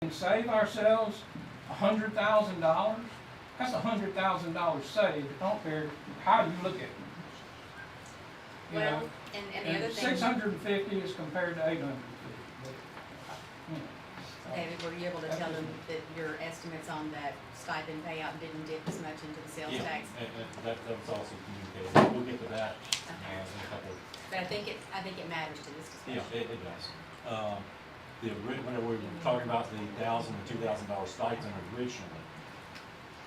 and save ourselves $100,000, that's $100,000 saved. I don't care how you look at it. You Well, know, and the other thing, 650 is compared to 850. David, were you able to tell them that your estimates on that stipend payout didn't dip as much into the sales tax? That was also communicated. We'll get to that in a couple. But I think it matters to this discussion. Yeah, it does. Whenever we were talking about the $1,000 or $2,000 stipend originally,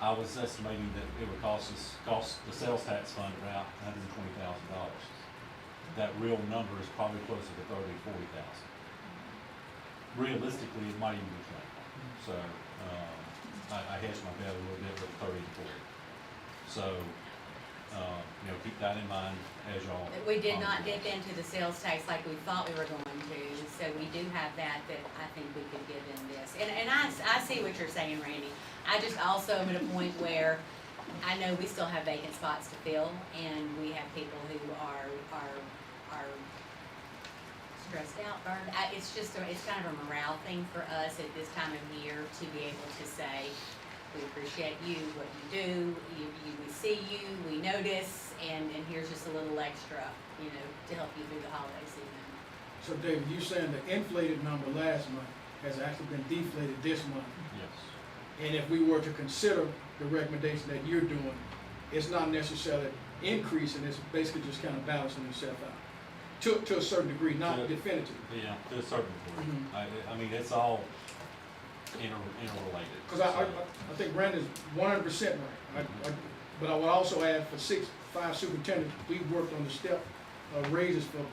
I was estimating that it would cost the sales tax fund about $120,000. That real number is probably closer to 30,000 to 40,000. Realistically, it might even be 20. So I hedged my bet a little bit with 30 to 40. So keep that in mind as y'all. We did not dip into the sales tax like we thought we were going to, so we do have that I think we could give in this. And I see what you're saying, Randy. I just also am at a point where I know we still have vacant spots to fill, and we have people who are stressed out, burned. It's kind of a morale thing for us at this time of year to be able to say, we appreciate you, what you do, we see you, we notice, and here's just a little extra, to help you through the holiday season. So David, you saying the inflated number last month has actually been deflated this month? Yes. And if we were to consider the recommendation that you're doing, it's not necessarily increasing, it's basically just kind of balancing itself out. To a certain degree, not definitive. Yeah, to a certain degree. Mm-hmm. I mean, it's all interrelated. Because I think Brandon's 100% right. But I would also add for 5 superintendents, we worked on the step raises for.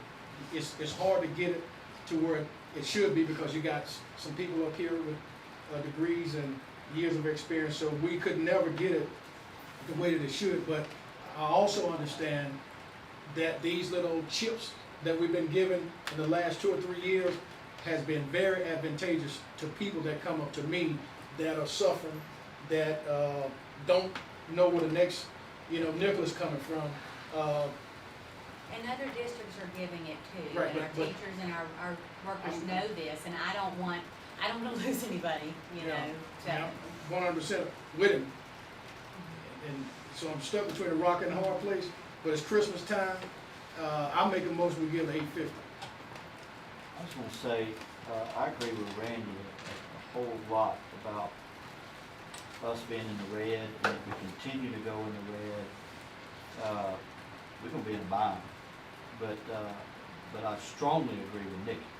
It's hard to get it to where it should be because you got some people up here with degrees and years of experience, so we could never get it the way that it should. But I also understand that these little chips that we've been given in the last 2 or 3 years has been very advantageous to people that come up to me that are suffering, that don't know where the next, nickel is coming from. And other districts are giving it too, Right, and our teachers and our workers know this, and I don't want to lose anybody, so. 100% with him. And so I'm stuck between a rock and a hard place, but it's Christmas time. I'll make a motion we give it $850. I was going to say, I agree with Randy a whole lot about us being in the red, and if we continue to go in the red, we're going to be in a bind. But I strongly agree with Nikki.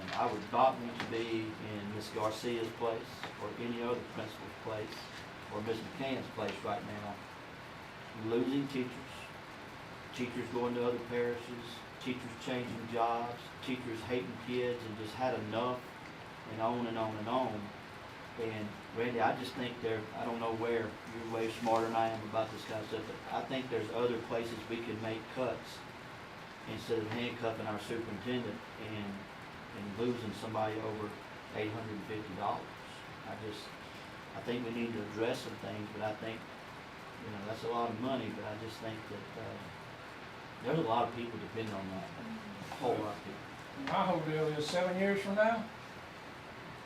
And I would not want to be in Miss Garcia's place or any other principal's place or Miss McCann's place right now, losing teachers going to other parishes, teachers changing jobs, teachers hating kids and just had enough, and on and on and on. And Randy, I just think I don't know where, you're way smarter than I am about this kind of stuff, but I think there's other places we can make cuts instead of handcuffing our superintendent and losing somebody over $850. I think we need to address some things, but I think, that's a lot of money, but I just think that there's a lot of people depend on that, a whole lot of people. My whole deal is 7 years from now,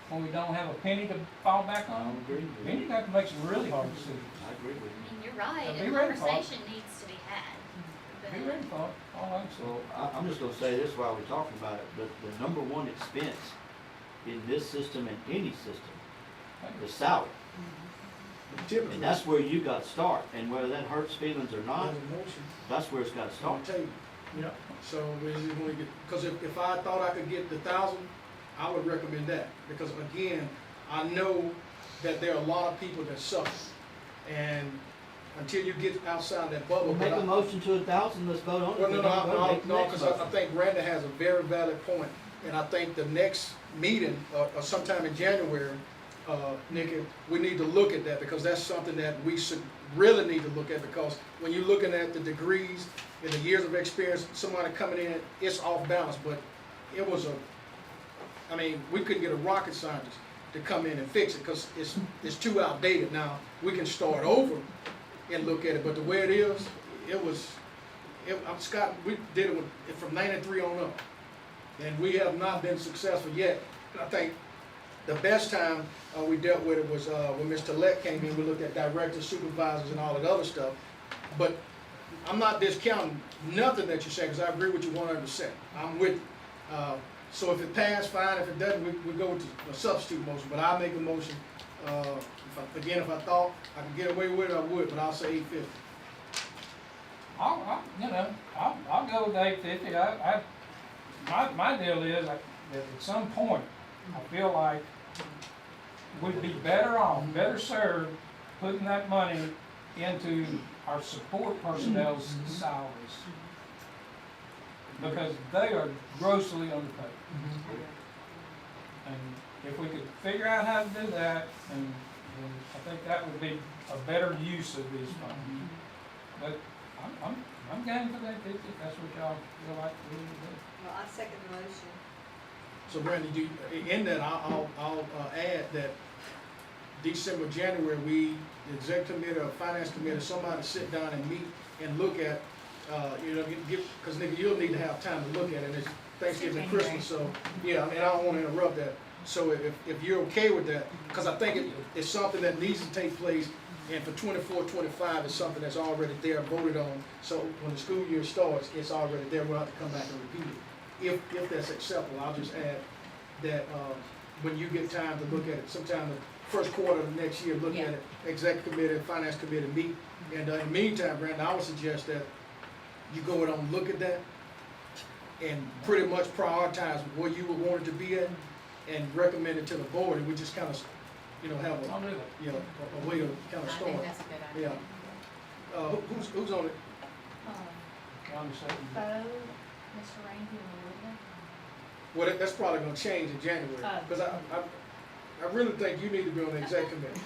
when we don't have a penny to fall back I on, agree with then you. you have to make some really hard decisions. I agree with I you. mean, you're right, Be a ready for it. conversation needs to be had. Be ready for it, all I'm saying. So I'm just gonna say this while we're talking about it, but the number one expense in this system and any system is salary. Typically, And that's where you got to start, and whether that hurts feelings or not, there's emotion. that's where it's got to I'll start. tell you. Yeah. So because if I thought I could get the 1,000, I would recommend that, because again, I know that there are a lot of people that suffer, and until you get outside that bubble. We'll make but a motion to 1,000, let's vote on it. Well, If we don't vote, make the next because motion. I think Brandon has a very valid point, and I think the next meeting, or sometime in January, Nikki, we need to look at that, because that's something that we should really need to look at, because when you're looking at the degrees and the years of experience, somebody coming in, it's off balance, but it was we couldn't get a rocket scientist to come in and fix it, because it's too outdated now. We can start over and look at it, but the way it is, Scott, we did it from 93 on up, and we have not been successful yet. And I think The best time, we dealt with it was, when Mr. Lett came in, we looked at directors, supervisors, and all that other stuff. But I'm not discounting nothing that you say, because I agree with you 100%. I'm with you. So if it passed, fine. If it doesn't, we go with the substitute motion. But I'll make a motion. If I thought I could get away with it, I would, but I'll say 850. I'll go with 850. My deal is, that at some point, I feel like we'd be better off, better served, putting that money into our support personnel's salaries. Because they are grossly underpaid. And if we could figure out how to do that, and I think that would be a better use of these funds. But I'm game for that 50, if that's what y'all feel like we need to do. Well, I second the motion. So Brandy, in that, I'll add that December, January, the exec committee or finance committee, somebody sit down and meet and look at, cause nigga, you'll need to have time to look at it. It's Thanksgiving, January. Christmas, so, yeah, I mean, I don't wanna interrupt that. So if you're okay with that, cause I think it's something that needs to take place, and for 24, 25, it's something that's already there, voted on. So when the school year starts, it's already there, we'll have to come back and repeat it. If that's acceptable, I'll just add that, when you get time to look at it, sometime the first quarter of the next year, look at it, executive committee, finance committee meet. And in the meantime, Brandon, I would suggest that you go and look at that and pretty much prioritize where you would want it to be at and recommend it to the board, and we just kind of, have I'll do that. a way to kind of I start. think that's a good idea. Yeah. Who's on it? Y'all understand? Bo, Mr. Randy, and Melinda. Well, that's probably gonna change in January, Oh. because I really think you need to be on the exec committee.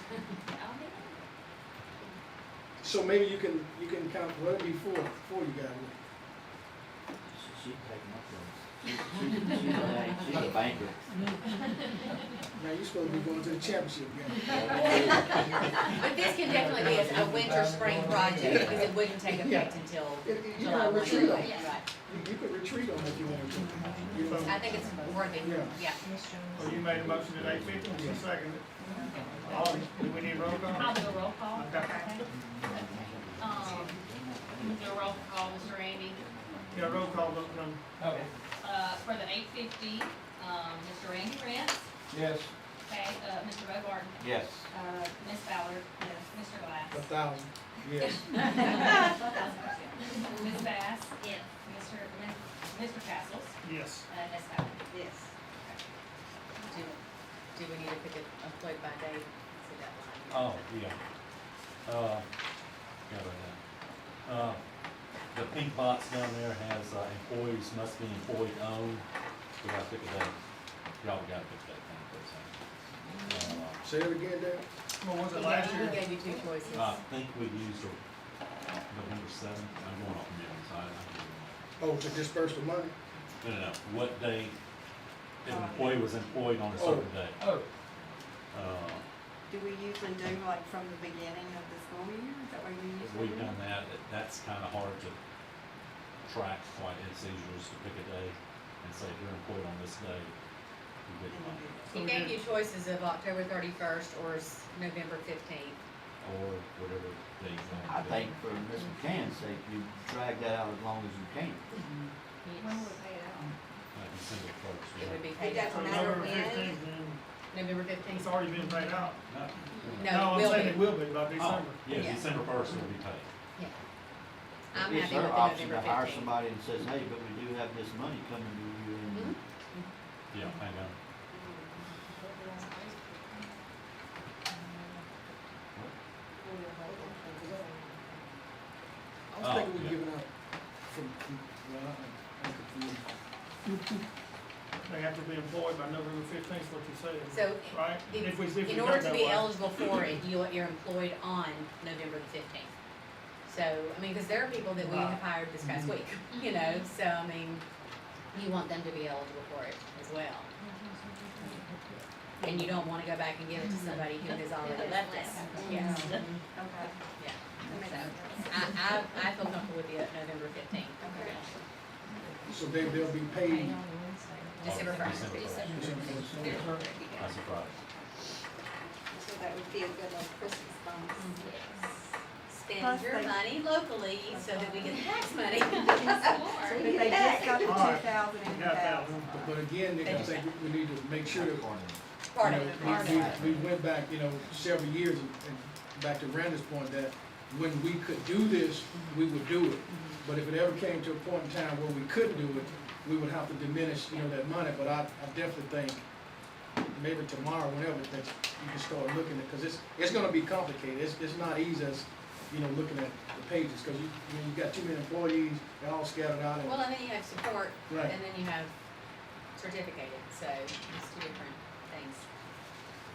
So maybe you can kind of, well, it'd be four you got it. She's taking my place. She's a banker. Now, you're supposed to be going to the championship game. But this can definitely be a winter, spring project, because it wouldn't take effect until You July can 1 retreat on anyway. it. Right. You could retreat on it if you want to. You know? I think it's worthy, Yeah. yeah. So you made a motion at 8:50, you seconded it. All, do we need roll call? I'll do a roll call. Okay. Do a roll call, Mr. Randy. Yeah, roll call, vote no. Okay, For the 850, Mr. Randy Rents, yes. okay, Mr. Bo Barton, Yes. Ms. Ballard, Mr. Glass. 1,000, yes. Ms. Bass. Yes. Mr. Castles, Yes. Ms. Ballard. Yes. Do we need to pick a employee by date? See that line? Oh, yeah. Got that. The pink box down there has, employees must be employee owned. We gotta pick a date. Y'all gotta pick that thing, please. Say it again, Dan. What was He it last gave- year? He gave you two choices. I think we used November 7th. I'm going off memory, so I can. Oh, to disperse the money? No. What day, if an employee was employed on a certain day. Oh, Do we usually do like from the beginning of the school year? Is that what we usually We've do? done that, that's kinda hard to track quite, it's easier just to pick a day and say, if you're employed on this day, you get the money. He gave you choices of October 31st or November 15th. Or whatever day you want. I think for Ms. McCann's sake, you drag that out as long as you can. When will it pay it out? December first. It would be It paid out doesn't on matter November when. 15th, then November it's 15th. already been paid out. No. No, I'm will saying be. it will be by Oh, December. yeah, Yeah. December 1st will be paid. I'm It's happy their with the option November to hire 15th. somebody and says, hey, but we do have this money coming to you in. Yeah, hang on. I was thinking we're yeah. giving out well, I'm confused. They have to be employed by November 15th, what you said. So, Right? If we in go order to that be way. eligible for it, you're employed on November the 15th. So, I mean, because there are people that we have hired this past week, so, I mean, you want them to be eligible for it as well. And you don't wanna go back and give it to somebody who has already left us. Yes, Okay. yeah. That makes So, sense. I feel comfortable with the November 15th. So they'll be paid December first. December 1st. That's a Friday. So that would be a good little Christmas bonus. Spend Plus your they- money locally so that we get tax money. But they just got the All right. 2,000 in You the got that bag. one. But again, Nick, I think we need to make sure that, Part you of know, it. Part of it. we went back, you know, several years, and back to Randy's point, that when we could do this, we would do it. But if it ever came to a point in time where we couldn't do it, we would have to diminish, you know, that money. But I definitely think maybe tomorrow, whenever, that you can start looking at, because it's gonna be complicated. It's not easy as, you know, looking at the pages, because you got too many employees, they're all scattered out. And Well, and then you have support, Right. and then you have certificated, so it's two different things.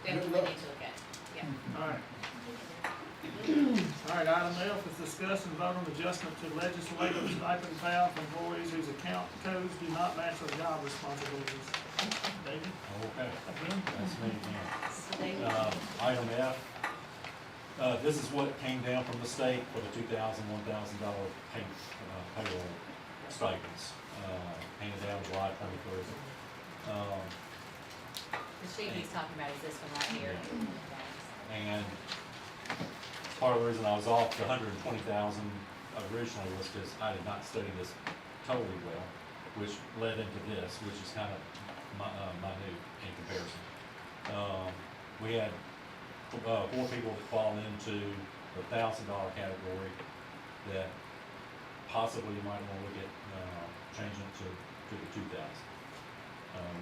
Definitely luck. need to look at, yeah. All right. All right, item F is discuss and vote on adjustment to legislative stipend found for employees whose account codes do not match their job responsibilities. David? Okay, that's me again. So they, Item F, this is what came down from the state for the $2,000, $1,000 payroll stipends, handed down July 23rd. the sheet he's talking about is this one right here. And part of the reason I was off the 120,000 originally was because I did not study this totally well, which led into this, which is kind of minute in comparison. We had 4 people that fall into the $1,000 category that possibly you might want to look at changing it to the 2,000.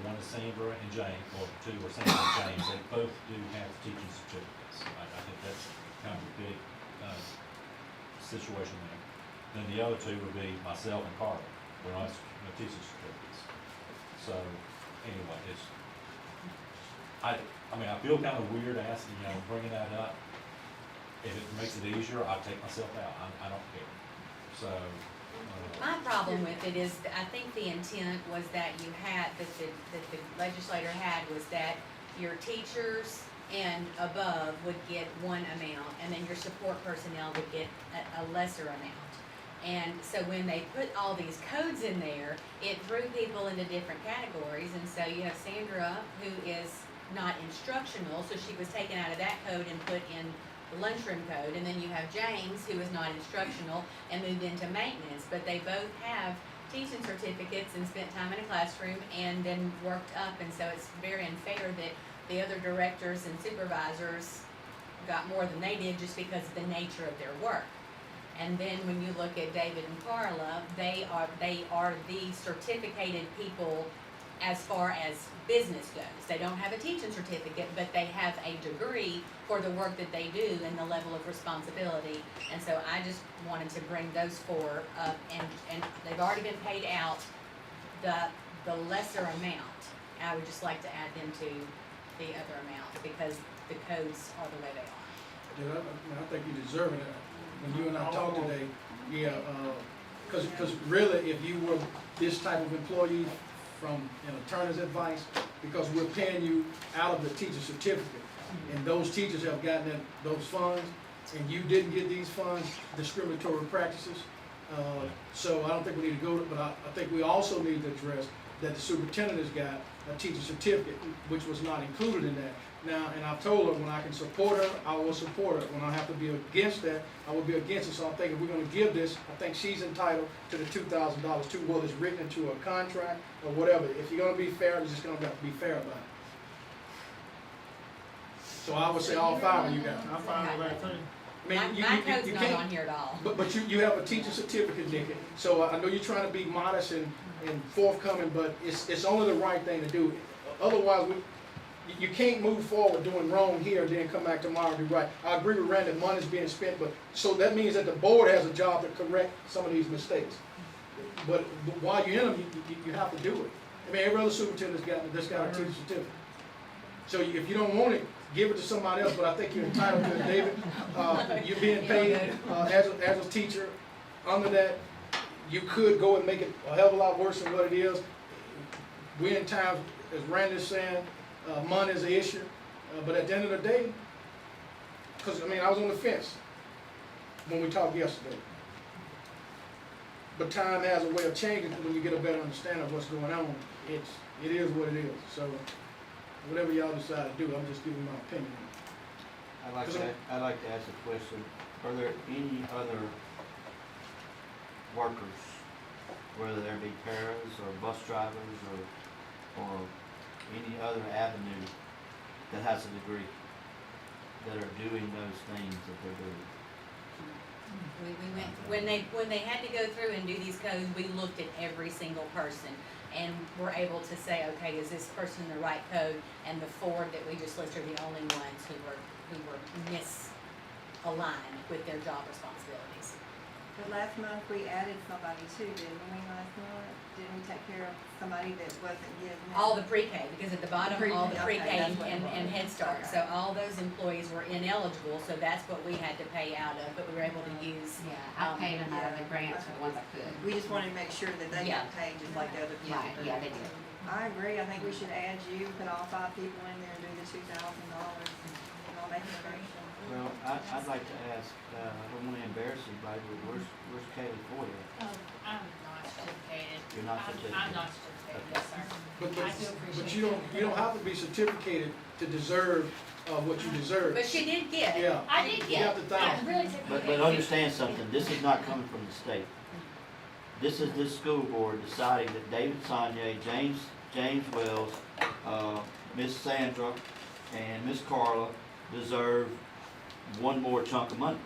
One is Sandra and James, or 2 are Sandra and James. They both do have teaching certificates. I think that's kind of a big situation there. Then the other 2 would be myself and Carla. We're not teaching certificates. So anyway, I mean, I feel kind of weird asking, you know, bringing that up. If it makes it easier, I'll take myself out. I don't care. So. My problem with it is, I think the intent was that you had, that the legislator had, was that your teachers and above would get one amount, and then your support personnel would get a lesser amount. And so when they put all these codes in there, it threw people into different categories, and so you have Sandra, who is not instructional, so she was taken out of that code and put in the lunchroom code, and then you have James, who is not instructional, and moved into maintenance, but they both have teaching certificates and spent time in a classroom and then worked up, and so it's very unfair that the other directors and supervisors got more than they did just because of the nature of their work. And then when you look at David and Carla, they are the certificated people as far as business goes. They don't have a teaching certificate, but they have a degree for the work that they do and the level of responsibility. And so I just wanted to bring those 4 up, and they've already been paid out the lesser amount. I would just like to add them to the other amount because the codes are the way they are. Yeah, I think you deserve it. When you and I talked today, yeah, because really, if you were this type of employee from an attorney's advice, because we're paying you out of the teacher certificate, and those teachers have gotten those funds, and you didn't get these funds, discriminatory practices. So I don't think we need to go, but I think we also need to address that the superintendent has got a teacher certificate, which was not included in that. Now, and I've told her when I can support her, I will support her. When I have to be against that, I will be against it. So I think if we're gonna give this, I think she's entitled to the $2,000 too, whether it's written into a contract or whatever. If you're gonna be fair, you're just gonna have to be fair about it. So I would say all 5 of you guys. I'm fine with that too. I mean, My code's you not can't, on here at all. but you have a teacher certificate, Nick, so I know you're trying to be modest and forthcoming, but it's only the right thing to do. Otherwise, you can't move forward doing wrong here and then come back tomorrow and do right. I agree with Randy, money's being spent, but, so that means that the board has a job to correct some of these mistakes. But while you're in them, you have to do it. I mean, every other superintendent's got a teacher certificate. So if you don't want it, give it to somebody else, but I think you're entitled to it, David. You're being paid as a teacher. Under that, you could go and make it a hell of a lot worse than what it is. We're in times, as Randy's saying, money is an issue, but at the end of the day, because I mean, I was on the fence when we talked yesterday. But time has a way of changing when you get a better understanding of what's going on. it is what it is, so whatever y'all decide to do, I'm just giving my opinion. I'd like to ask a question. Are there any other workers, whether they be paras or bus drivers or any other avenue that has a degree, that are doing those things that they're doing? We went, when they had to go through and do these codes, we looked at every single person and were able to say, okay, is this person in the right code? And the four that we just listed are the only ones who were misaligned with their job responsibilities. But last month, we added somebody too, didn't we, last month? Didn't we take care of somebody that wasn't getting it? All the pre-K, because at the bottom, all the Pre-K, pre-K okay, that's what it and was. Head Start. Okay. So all those employees were ineligible, so that's what we had to pay out of, but we were able to use. Yeah, I paid them out of the grants for the ones I could. We just wanted to make sure that they Yeah. got paid just like the other people. Right, yeah, they did. I agree, I think we should add you, put all 5 people in there and do the $2,000, and I'll make a motion. Well, I'd like to ask, I don't wanna embarrass anybody, but where's Kaylee for you? I'm not certificated. You're not I'm certificated? not certificated, yes, sir. But I do appreciate but you don't have to be certificated to deserve, what you deserve. But she did get it. Yeah. I did You get, have to I thank. really took. But understand something, this is not coming from the state. This is this school board deciding that David Sonye, James Wells, Miss Sandra, and Miss Carla deserve one more chunk of money.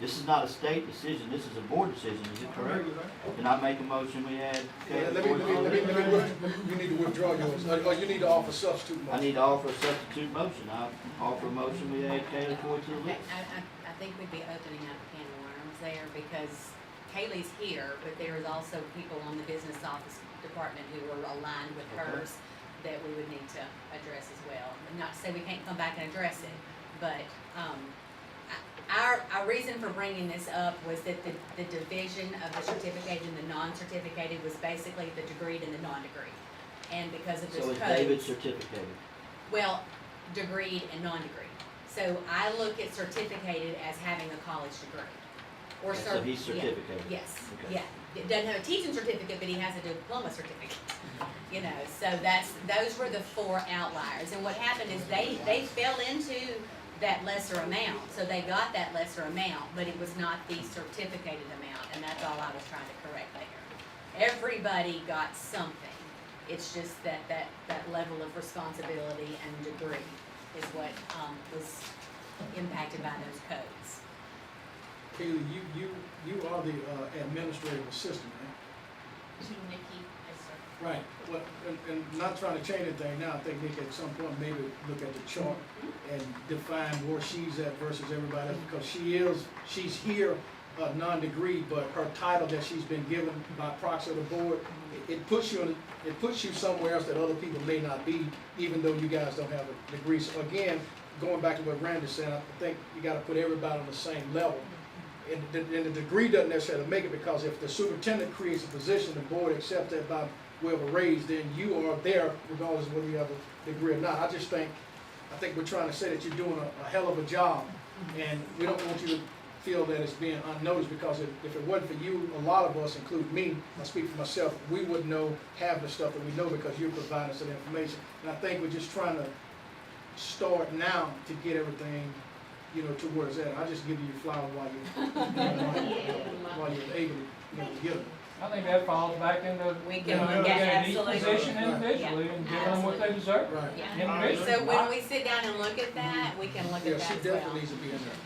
This is not a state decision, this is a board decision, is it correct? Can I make a motion, we add Yeah, Kaylee let me, Ford to the list? you need to withdraw yours, or you need to offer substitute I motion. need to offer a substitute motion, I offer a motion, we add Kaylee Ford to the list. I think we'd be opening up a can of worms there because Kaylee's here, but there is also people on the business office department who are aligned with Okay. hers that we would need to address as well. Not to say we can't come back and address it, but, our reason for bringing this up was that the division of the certificated and the non-certificated was basically the degreed and the non-degreed. And because of this So code. is David certificated? Well, degreed and non-degreed. So I look at certificated as having a college degree. Or Okay, so he's yeah, certificated? Yes, Okay. yeah. It doesn't have a teaching certificate, but he has a diploma certificate. You know, so those were the 4 outliers. And what happened is they fell into that lesser amount. So they got that lesser amount, but it was not the certificated amount. And that's all I was trying to correct there. Everybody got something. It's just that level of responsibility and degree is what, was impacted by those codes. Kaylee, you are the, administrative assistant, right? To Nikki, yes, sir. Right, well, and not trying to change anything now, I think Nick at some point maybe look at the chart and define where she's at versus everybody else, because she's here, non-degree, but her title that she's been given by proxy of the board, it puts you somewhere else that other people may not be, even though you guys don't have a degree. So again, going back to what Randy said, I think you gotta put everybody on the same level. And the degree doesn't necessarily make it, because if the superintendent creates a position, the board accepts that by way of a raise, then you are there regardless of whether you have a degree or not. I think we're trying to say that you're doing a hell of a job, and we don't want you to feel that it's being unnoticed, because if it wasn't for you, a lot of us, including me, I speak for myself, we wouldn't know half the stuff that we know because you're providing us that information. And I think we're just trying to start now to get everything, to where it's at. I just give you your flowers while you're able to get them. I think that falls back into, We can you know, look at getting each absolutely. position Right. individually and giving them what they deserve. Right. Yeah. Individually. So when we sit down and look at that, we can look Yeah, at that she as well. definitely needs to be in there.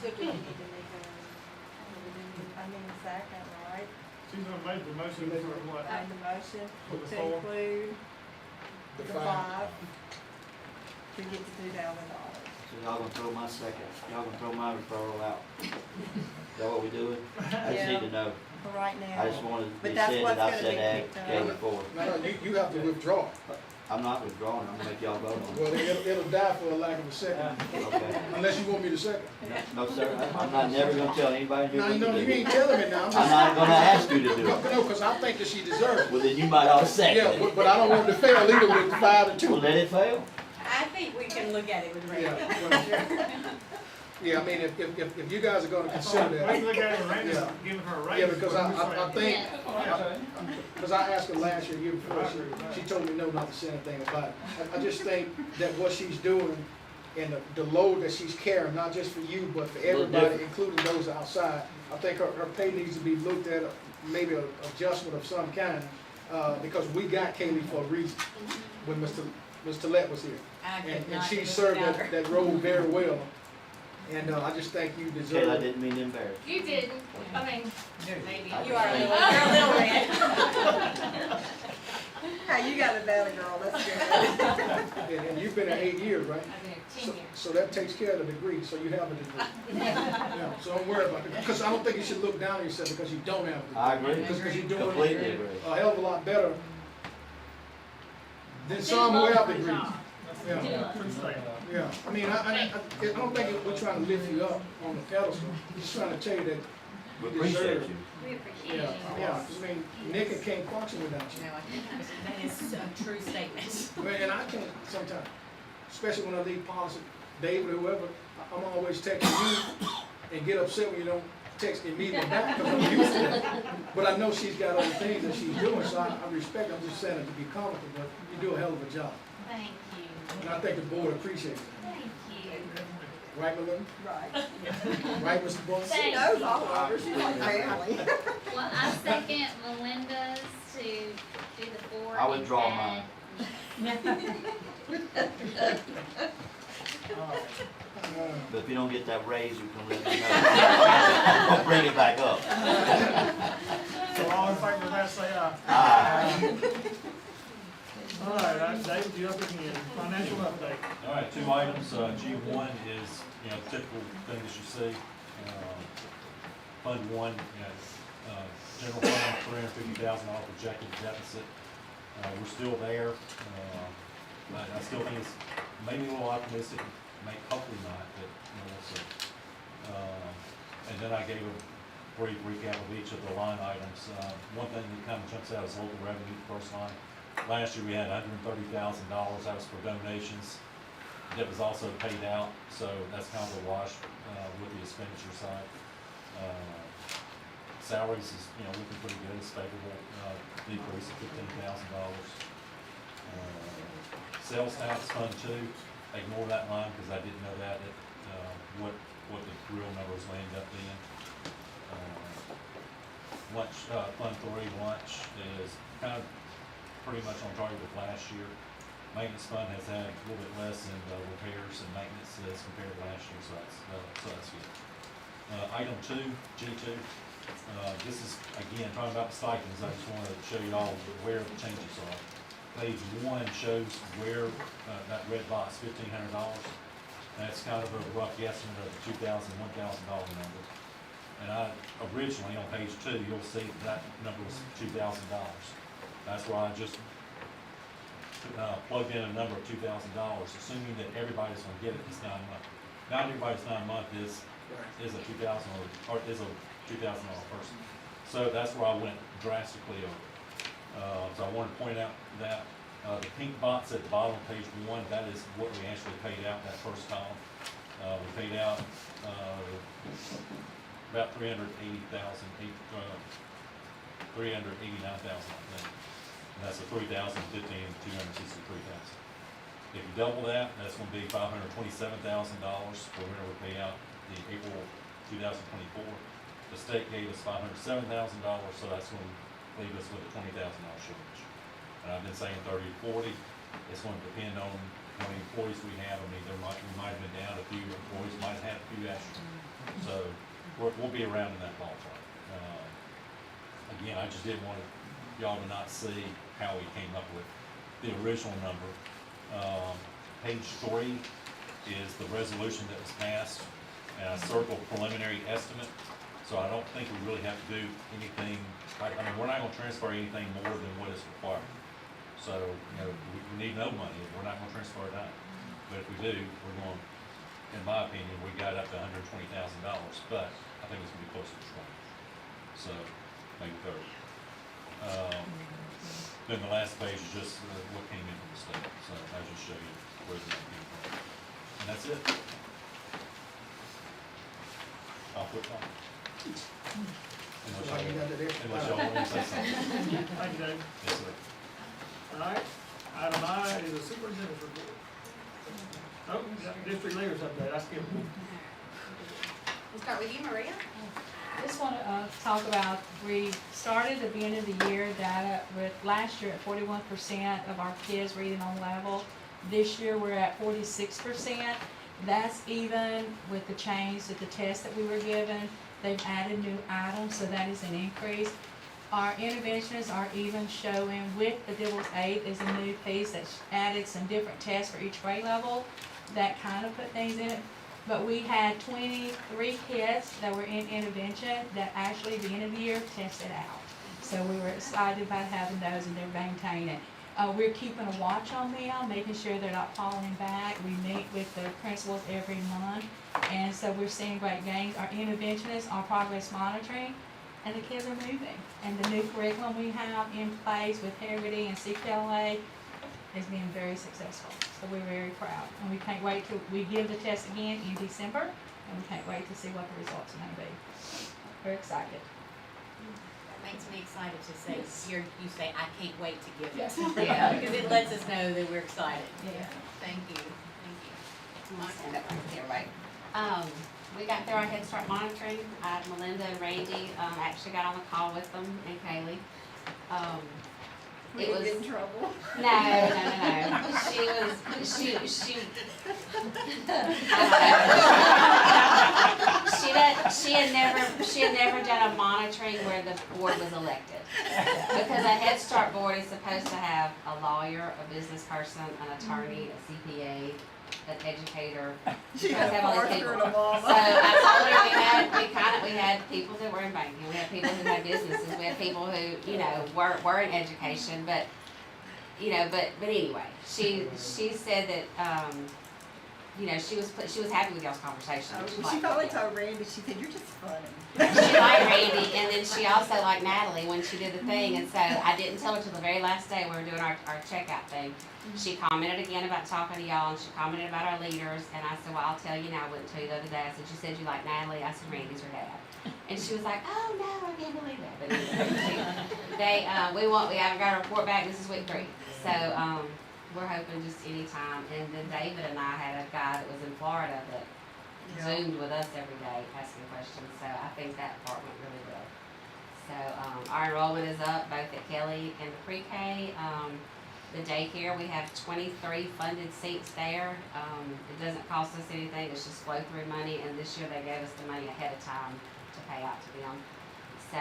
So do we need to make a second, right? She's gonna make the motion for what? Made the motion For the to 4? include The the 5. 5 to get the $2,000. So y'all gonna throw my throw my referral out? Is that what we doing? I just Yeah. need to know. For right now. I just wanted to But be that's said what's that I gonna said be add picked up. Kaylee Ford. No, you have to withdraw. I'm not withdrawing, I'm gonna make y'all vote on Well, it. it'll die for a lack of a second, Okay. unless you want me to second. No, sir, I'm not never gonna tell anybody here No, what to you do. ain't telling me now. I'm not gonna ask you to do No, it. because I think that she deserves it. Well, then you might all second Yeah, it. but I don't want it to fail either with 5 to 2. Well, let it fail. I think we can look at it with Yeah, Randy. well, Yeah, I mean, if you guys are gonna consider We that, look at it, Randy's Yeah. giving her a raise. yeah, because I think, Yeah. That's what I'm saying. because I asked her last year, year before, she told me no, not to say anything about it. I just think that what she's doing and the load that she's carrying, not just for you, but for little everybody, different. including those outside, I think her pay needs to be looked at, maybe an adjustment of some kind, because we got Kaylee for a reason, when Mr. Lett was here. I could And not do she it served without her. that role very well, and I just think you Kayla, I deserve. didn't mean to embarrass you. You didn't, I mean, maybe. You are you're a little red. Hey, you got a valley girl, that's good. And you've been there 8 years, right? I've been here So, 10 years. so that takes care of the degree, so you have a degree. Yeah, so don't worry about it, because I don't think you should look down on yourself because you don't have a degree. I agree. Because you're doing Completely agree. a hell of a lot better than some who have degrees. Yeah, Yeah, true statement. yeah, I mean, I don't think we're trying to lift you up on the pedestal, we're just trying to tell you that We you appreciate deserve. you. We appreciate Yeah, it. yeah, 'cause I mean, Nick can't function without you. No, I think that is a true statement. Well, and I can sometimes, especially when I leave policy, David or whoever, I'm always texting you and get upset when you don't text immediately back because I'm used to it. But I know she's got other things that she's doing, so I respect, I'm just saying it to be comical, but you do a hell of a job. Thank you. And I think the board appreciates it. Thank you. Right, Melinda? Right. Right, Mr. Boss? She Thank knows all of her, she's like family. Well, I second Melinda's to do the board. I withdraw and But if you don't get that raise, you can let me know. Don't bring it back up. So all in favor of that, say aye. Aye. All right, David, you up again, financial update. All right, 2 items. G1 is, typical thing that you see. Fund 1, general fund, $350,000 projected deficit. We're still there. But I still think it's maybe a little optimistic, hopefully not, but, we'll see. And then I gave a brief recap of each of the line items. One thing that kind of jumps out is local revenue, first line. Last year, we had $130,000, that was for donations, that was also paid out, so that's kind of a wash, with the expenditure side. Salaries is, looking pretty good, it's favorable, decrease of $15,000. Sales tax fund 2, ignore that line, because I didn't know that, what the real numbers will end up being. Lunch, fund 3, lunch is kind of pretty much on target with last year. Maintenance fund has had a little bit less in repairs and maintenance as compared to last year, so that's good. Item 2, G2, this is, again, talking about the stipends, I just wanted to show you all where the changes are. Page 1 shows where, that red box, $1,500, that's kind of a rough guesstimate of the $1,000 number. And originally on page 2, you'll see that number was $2,000. That's why I just plugged in a number of $2,000, assuming that everybody's gonna get it this 9 month. Not everybody's 9 month is a $2,000 or is a $2,000 person. So that's where I went drastically over. So I want to point out that the pink box at the bottom of page 1, that is what we actually paid out that first column. We paid out about $389,000, I think. And that's a $3,015 and $263,000. If you double that, that's gonna be $527,000 for whenever we pay out the April 2024. The state gave us $507,000, so that's gonna leave us with a $20,000 shortage. And I've been saying 30 to 40, it's gonna depend on how many employees we have. I mean, we might have been down a few employees, might have had a few extra. So, we'll be around in that ballpark. Again, I just didn't want y'all to not see how we came up with the original number. Page 3 is the resolution that was passed, and I circled preliminary estimate, so I don't think we really have to do anything, I mean, we're not gonna transfer anything more than what is required. So, we need no money, we're not gonna transfer that, but if we do, we're going, in my opinion, we got up to $120,000, but I think it's gonna be closer to 20. So, maybe 30. Then the last page is just what came in from the state, so I'll just show you where the money came from. And that's it. football. So like you got that extra Unless y'all want to say something. Thank you, Dave. Yes, sir. Alright, item I is a superintendent's report. Oh, we got district leaders update, I skipped one. We'll start with you, Maria. Just want to talk about, we started at the end of the year data with last year at 41% of our kids reading on level. This year we're at 46%. That's even with the change to the test that we were given. They've added new items, so that is an increase. Our interventionists are even showing with the Dibbles 8 is a new piece that's added some different tests for each grade level that kind of put things in it. But we had 23 kids that were in intervention that actually at the end of the year tested out. So we were excited about having those and they're maintaining. We're keeping a watch on them, making sure they're not falling back. We meet with the principals every month. And so we're seeing great gains. Our interventionists are progress monitoring and the kids are moving. And the new curriculum we have in place with Heritage and CPLA is being very successful. So we're very proud. And we can't wait till we give the test again in December, and we can't wait to see what the results are gonna be. We're excited. That makes me excited to say, you say, I can't wait to give it. Yes. Yeah, because it lets us know that we're excited. Yeah. Thank you, thank you. I'm gonna stand up right there, right? We got through our Head Start monitoring. Melinda and Randy, actually got on the call with them and Kaylee. We It didn't was, get in trouble. no. She had never done a monitoring where the board was elected. Because a Head Start board is supposed to have a lawyer, a business person, an attorney, a CPA, an educator. She Supposed got to have all far these through people. them all. So I told her we had people that were in banking, we had people who had businesses, we had people who, were in education, but anyway, she said that, she was happy with y'all's conversation. She liked probably it. told Randy, she said, you're just funny. She liked Randy, and then she also liked Natalie when she did the thing, and so I didn't tell her till the very last day we were doing our checkout thing. She commented again about talking to y'all, and she commented about our leaders, and I said, well, I'll tell you now, I wouldn't tell you the other day. I said, you said you like Natalie, I said, Randy's her dad. And she was like, oh no, I can't believe that. But anyway, we haven't got a report back, this is week 3. So, we're hoping just any time, and then David and I had a guy that was in Florida that Zoomed with us every day asking questions, so I think that part went really well. So, our enrollment is up both at Kelly and the pre-K. The daycare, we have 23 funded seats there. It doesn't cost us anything, it's just flow through money, and this year they gave us the money ahead of time to pay out to them. So,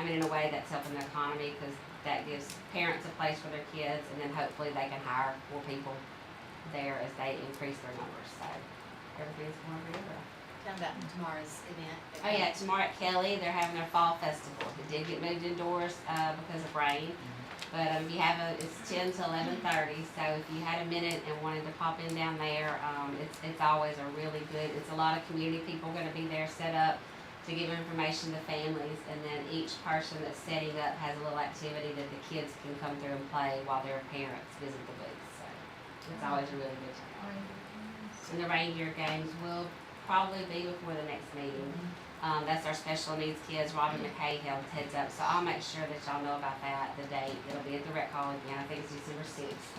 in a way that's helping the economy, because that gives parents a place for their kids, and then hopefully they can hire more people there as they increase their numbers, so everything's going really well. Tell them about tomorrow's event. Oh yeah, tomorrow at Kelly, they're having their fall festival. It did get moved indoors, because of rain. But, it's 10 to 11:30, so if you had a minute and wanted to pop in down there, it's always a really good, it's a lot of community people gonna be there set up to give information to families, and then each person that's setting up has a little activity that the kids can come through and play while their parents visit the booth, so it's always a really good time. And the reindeer games will probably be before the next meeting. That's our special needs kids, Robin McKay held heads up, so I'll make sure that y'all know about that, the date, it'll be at the rec hall again, I think it's December 6th.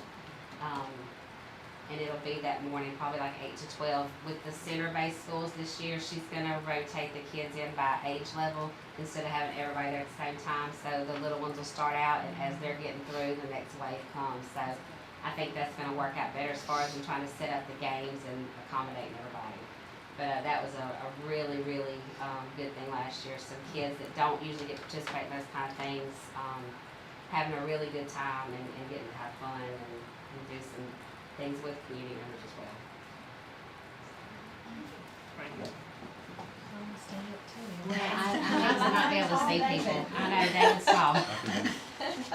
And it'll be that morning, probably like 8 to 12. With the center-based schools this year, she's gonna rotate the kids in by age level instead of having everybody there at the same time, so the little ones will start out, and as they're getting through, the next wave comes, so I think that's gonna work out better as far as in trying to set up the games and accommodating everybody. But that was a really, really good thing last year. Some kids that don't usually get to participate in those kind of things, having a really good time and getting to have fun and do some things with community members as well. Thank you. Yeah, I might not be able to see people. I know David's tall.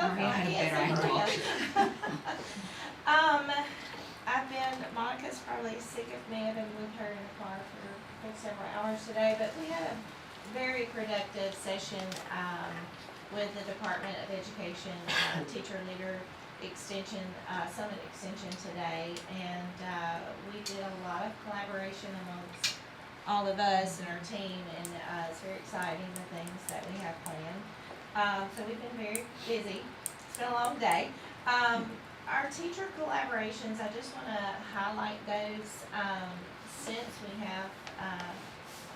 Maria had a better angle. Monica's probably sick of me. I've been with her in the car for several hours today, but we had a very productive session, with the Department of Education, teacher leader extension, summit extension today, and, we did a lot of collaboration amongst all of us and our team, and, it's very exciting, the things that we have planned. So we've been very busy. It's been a long day. Our teacher collaborations, I just wanna highlight those, since we have,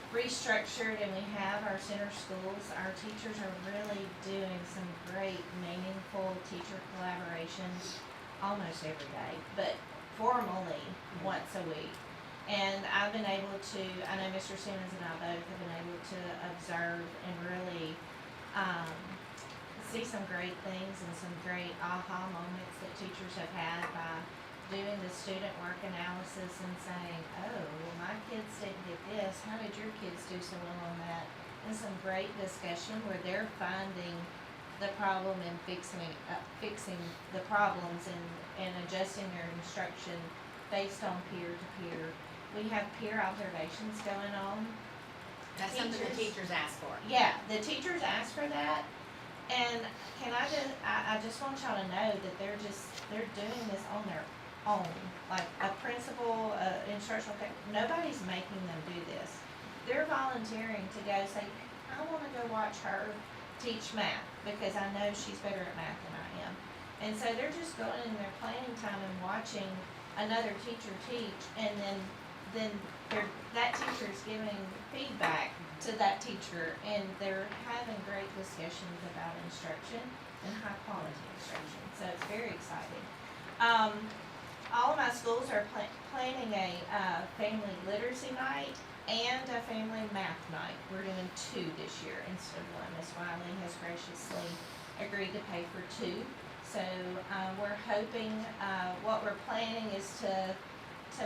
restructured and we have our center schools, our teachers are really doing some great, meaningful teacher collaborations almost every day, but formally once a week. And I've been able to, I know Mr. Simmons and I both have been able to observe and really, see some great things and some great aha moments that teachers have had by doing the student work analysis and saying, oh, well, my kids didn't get this, how did your kids do so well on that? And some great discussion where they're finding the problem and fixing the problems and adjusting their instruction based on peer to peer. We have peer observations going on. That's something the teachers ask for. Yeah, the teachers ask for that, and can I just want y'all to know that they're doing this on their own. Like a principal, instructional tech, nobody's making them do this. They're volunteering to go say, I wanna go watch her teach math, because I know she's better at math than I am. And so they're just going in their planning time and watching another teacher teach, and then that teacher is giving feedback to that teacher, and they're having great discussions about instruction and high quality instruction. So it's very exciting. All of my schools are planning a family literacy night and a family math night. We're doing 2 this year instead of 1. Ms. Wiley has graciously agreed to pay for 2. So we're hoping, what we're planning is to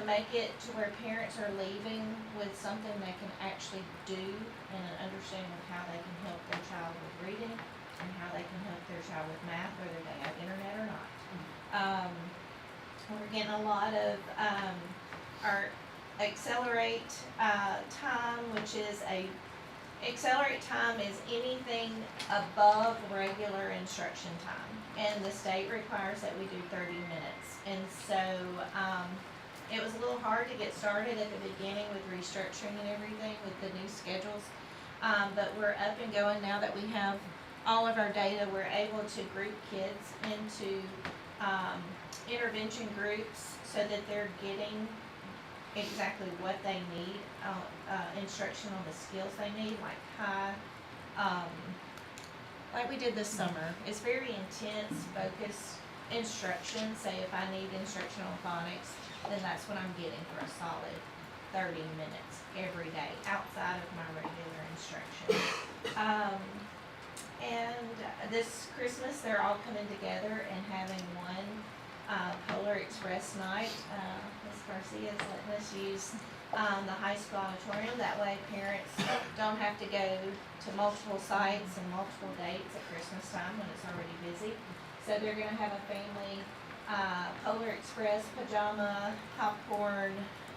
make it to where parents are leaving with something they can actually do and an understanding of how they can help their child with reading and how they can help their child with math, whether they have internet or not. We're getting a lot of our Accelerate time, which is Accelerate time is anything above regular instruction time, and the state requires that we do 30 minutes. And so it was a little hard to get started at the beginning with restructuring and everything with the new schedules, but we're up and going now that we have all of our data. We're able to group kids into intervention groups so that they're getting exactly what they need, instruction on the skills they need, like we did this summer. It's very intense, focused instruction. Say if I need instruction on phonics, then that's what I'm getting for a solid 30 minutes every day outside of my regular instruction. And this Christmas, they're all coming together and having one Polar Express night. Ms. Garcia is letting us use the high school auditorium. That way parents don't have to go to multiple sites and multiple dates at Christmas time when it's already busy. So they're gonna have a family Polar Express pajama, popcorn,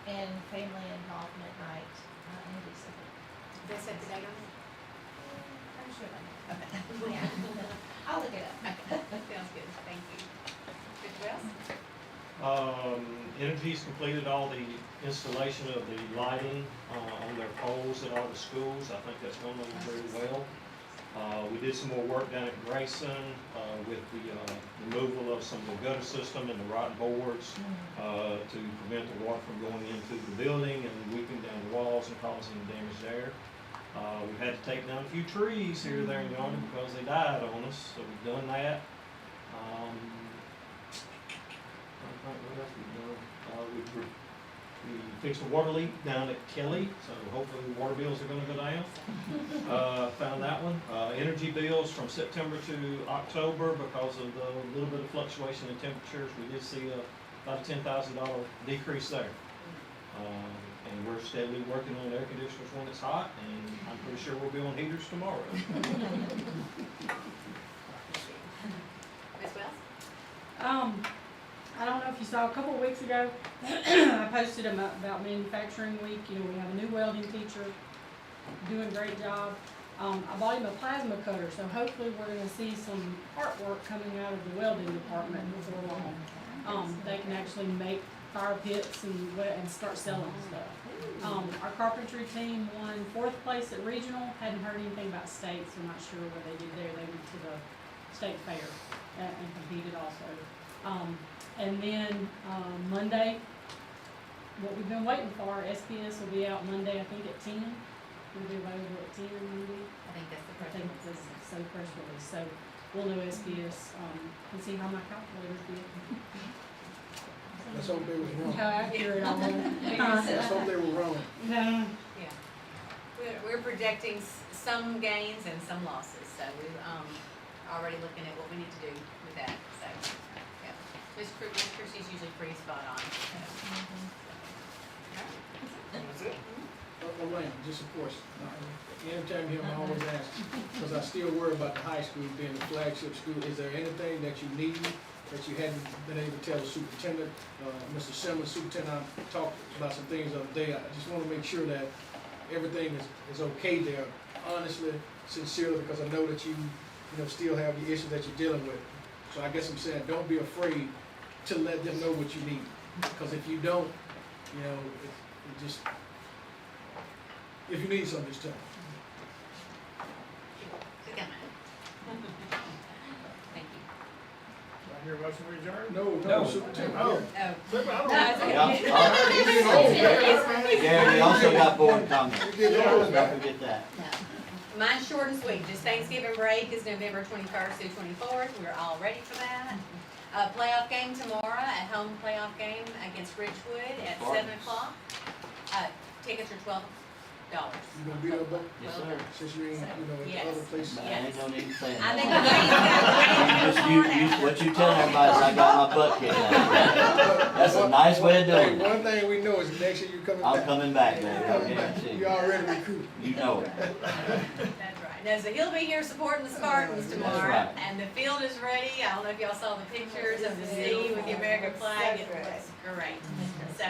and family involvement night in December. Did they set the date on it? I'm sure they know. Okay. Yeah. I'll look it up. Sounds good, thank you. Mr. Wells? Energy's completed all the installation of the lighting, on their poles at all the schools. I think that's going over very well. We did some more work down at Grayson, with the removal of some of the gutter system and the rotten boards, to prevent the water from going into the building and weeping down the walls and causing damage there. We've had to take down a few trees here, there, and yonder because they died on us, so we've done that. What else we've done? We fixed a water leak down at Kelly, so hopefully the water bills are gonna go down. Found that one. Energy bills from September to October, because of the little bit of fluctuation in temperatures, we did see about a $10,000 decrease there. And we're steadily working on air conditioners when it's hot, and I'm pretty sure we'll be on heaters tomorrow. Ms. Wells? I don't know if you saw a couple of weeks ago, I posted about manufacturing week. You know, we have a new welding teacher doing a great job. I bought him a plasma cutter, so hopefully we're gonna see some artwork coming out of the welding department before long. They can actually make fire pits and start selling stuff. Our carpentry team won 4th place at regional, hadn't heard anything about states, I'm not sure what they did there, they went to the state fair and competed also. And then, Monday, what we've been waiting for, SPS will be out Monday, I think at 10. It'll be available at 10 Monday. I think that's the I press think release. it's so press release, so we'll know SPS, and see how my calculators did. Let's hope they was wrong. How accurate I was. Let's hope they were wrong. No. Yeah. We're projecting some gains and some losses, so we're, already looking at what we need to do with that, so, yeah. Miss Christie's usually pretty spot on, so. That's it. Elaine, just of course, anytime you hear him, I always ask, because I still worry about the high school being the flagship school. Is there anything that you need that you hadn't been able to tell the superintendent? Mr. Simmons, superintendent, I talked about some things the other day. I just want to make sure that everything is okay there, honestly, sincerely, because I know that you still have the issues that you're dealing with. So I guess I'm saying, don't be afraid to let them know what you need, because if you don't, it just, if you need something, just tell them. Good comment. Thank you. Do I hear a motion to adjourn? No, superintendent. Oh. Oh. Super, I don't No, it's know. okay. Gary, you also got board comments. You get those, Don't forget that. No. Mine's short and sweet, just Thanksgiving break is November 21st through 24th, we're all ready for that. Playoff game tomorrow, at home playoff game against Ridgewood at 7 o'clock. Tickets are $12. You gonna be there, Buck? Yes, sir. Since you ain't, at Yes. the other places? Man, I ain't gonna even say I think that. What you tell everybody is I got my butt kicked out. That's a nice way of doing it. One thing we know is next year you coming back. I'm coming back, You baby, I coming back. guarantee You you. already recruited. You know it. That's right. Now, so he'll be here supporting the Spartans tomorrow, right. and the field is ready. I don't know if y'all saw the pictures of the sea with the American flag. It looks great. So,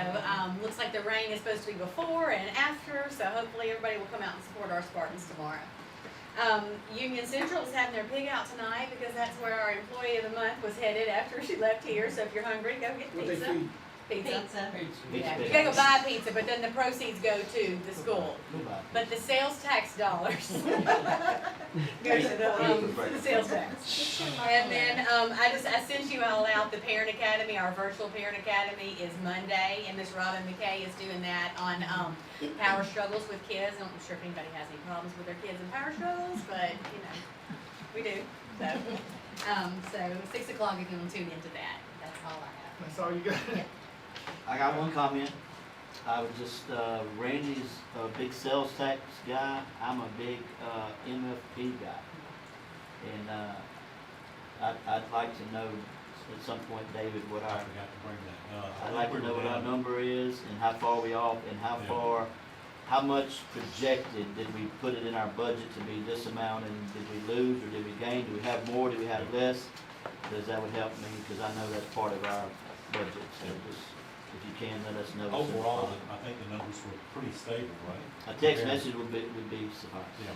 looks like the rain is supposed to be before and after, so hopefully everybody will come out and support our Spartans tomorrow. Union Central is having their pig out tonight because that's where our employee of the month was headed after she left here. So if you're hungry, go get What they pizza. feed? Pizza. Pizza Yeah, you bit. gotta go buy pizza, but then the proceeds go to the school. Goodbye. But the sales tax dollars go to the sales tax. And then, I sent you all out the Parent Academy, our virtual Parent Academy is Monday, and Miss Robin McKay is doing that on, power struggles with kids. I'm not sure if anybody has any problems with their kids in power struggles, but, we do, so 6 o'clock if you want to tune into that, that's all I have. That's all you got? I got one comment. I was just, Randy's a big sales tax guy. I'm a big, MFP guy. And, I'd like to know at some point, David, what I our, forgot to bring that. I'd like to know what our number is and how far we off and how Yeah. far, how much projected did we put it in our budget to be this amount, and did we lose or did we gain? Do we have more, do we have less? Because that would help me, because I know that's part of our budget, so just, if you can, let us know. Overall, I think the numbers were pretty stable, right? A text message would be suffice. Yeah,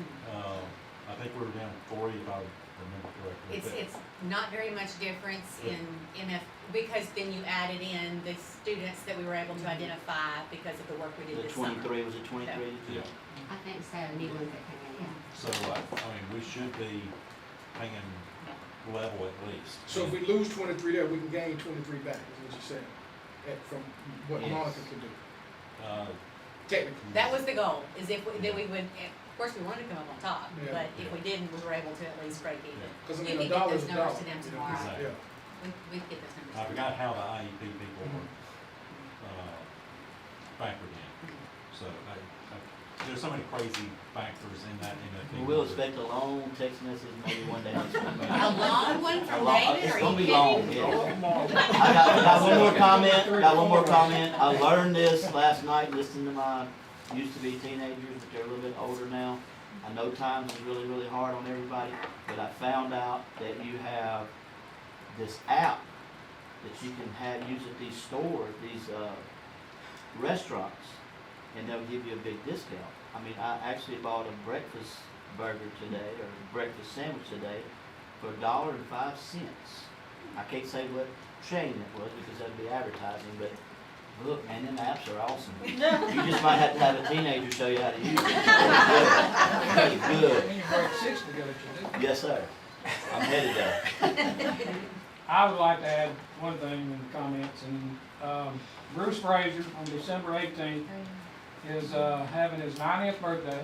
I think we were down 40 if I remember correctly. It's not very much difference in MF, because then you added in the students that we were able to identify because of the work we did The this summer. 23, was it 23? Yeah, I think so, new ones that came in, yeah. so, we should be hanging level at least. So if we lose 23 there, we can gain 23 back, is what you're saying, from what Yes. Monica can do, Uh, technically. That was the goal, is if, that we would, of course, we wanted to come up on top, Yeah. but if we didn't, we were able to at least break even. Because I You mean, can a get dollar's those a numbers dollar. to them you know, tomorrow. Exactly. Yeah. We can get those numbers. I forgot how the IEP people were, factored in, so, there's so many crazy factors in that MFP. We'll expect a long text message maybe one day next week. A long one A from long- David, It's are gonna you be kidding? long, yeah. I got one more comment, I learned this last night listening to my used-to-be teenagers, but they're a little bit older now. I know times is really, really hard on everybody, but I found out that you have this app that you can use at these stores, these, restaurants, and they'll give you a big discount. I mean, I actually bought a breakfast burger today, or breakfast sandwich today, for $1.05. I can't say what chain it was because that'd be advertising, but Look, man, them apps are awesome. You just might have to have a teenager show you how to use them. Really good. When you break 6 to go, you do. Yes, sir. I'm headed there. I would like to add one thing in the comments, and, Bruce Frazier on December 18th is, having his 90th birthday.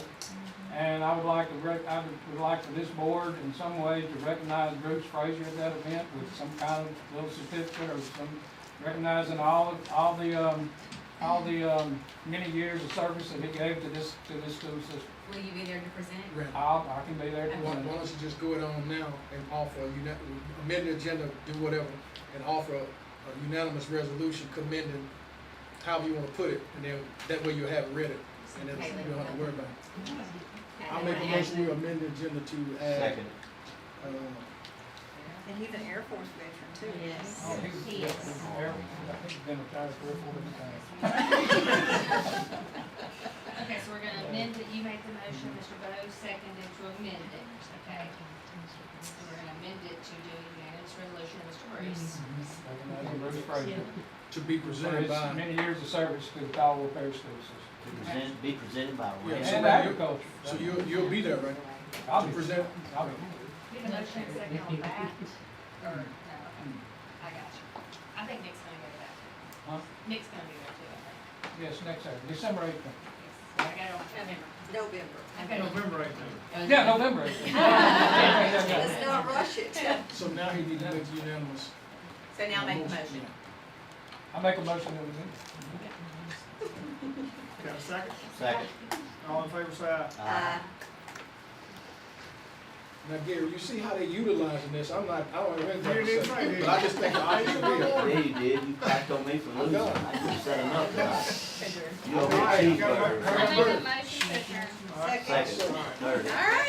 And I would like to, I would like for this board in some way to recognize Bruce Frazier at that event with some kind of little certificate or some, recognizing all the many years of service that he gave to this school system. Will you be there to present? Randy, I can be there to why present. don't you just go it on now and offer amend the agenda, do whatever, and offer a unanimous resolution commending however you wanna put it, and then that way you'll have it ready, and then you don't have to worry about it. I'll make a motion to amend the agenda to add, Second. And he's an Air Force veteran too. Yes. Oh, He is. I think he's been retired 3 or 4 different times. Okay, so we're gonna amend it, you made the motion, Mr. Bo seconded to amend it, okay? So we're gonna amend it to do a unanimous resolution of Mr. Bruce. Recognizing Bruce Frazier to be for presented his by. many years of service to the Caldwell Parish School System. Be presented by Yeah, Randy. so And when you- agriculture. So you'll be there, right? I'll To be present, I'll be. Get a motion and second on that, or, no, I got you. I think Nick's gonna go to that. Huh? Nick's gonna be there too, I think. Yes, next Saturday, December 18th. Yes, I got it on November. November. Okay. November 18th. Yeah, November 18th. Let's not rush it. so now he needs to make unanimous. So now make a motion. I make a motion that we do. Got a second? Second. All in favor, say aye. Now, Gary, you see how they utilizing this, I don't have anything You to didn't say, say, did but I just think the option is. Yeah, you did. You cracked on me for losing. I just set him up tonight. You owe me a All right, you got a cheeseburger. I make a motion to adjourn. All right. Second, third. All right.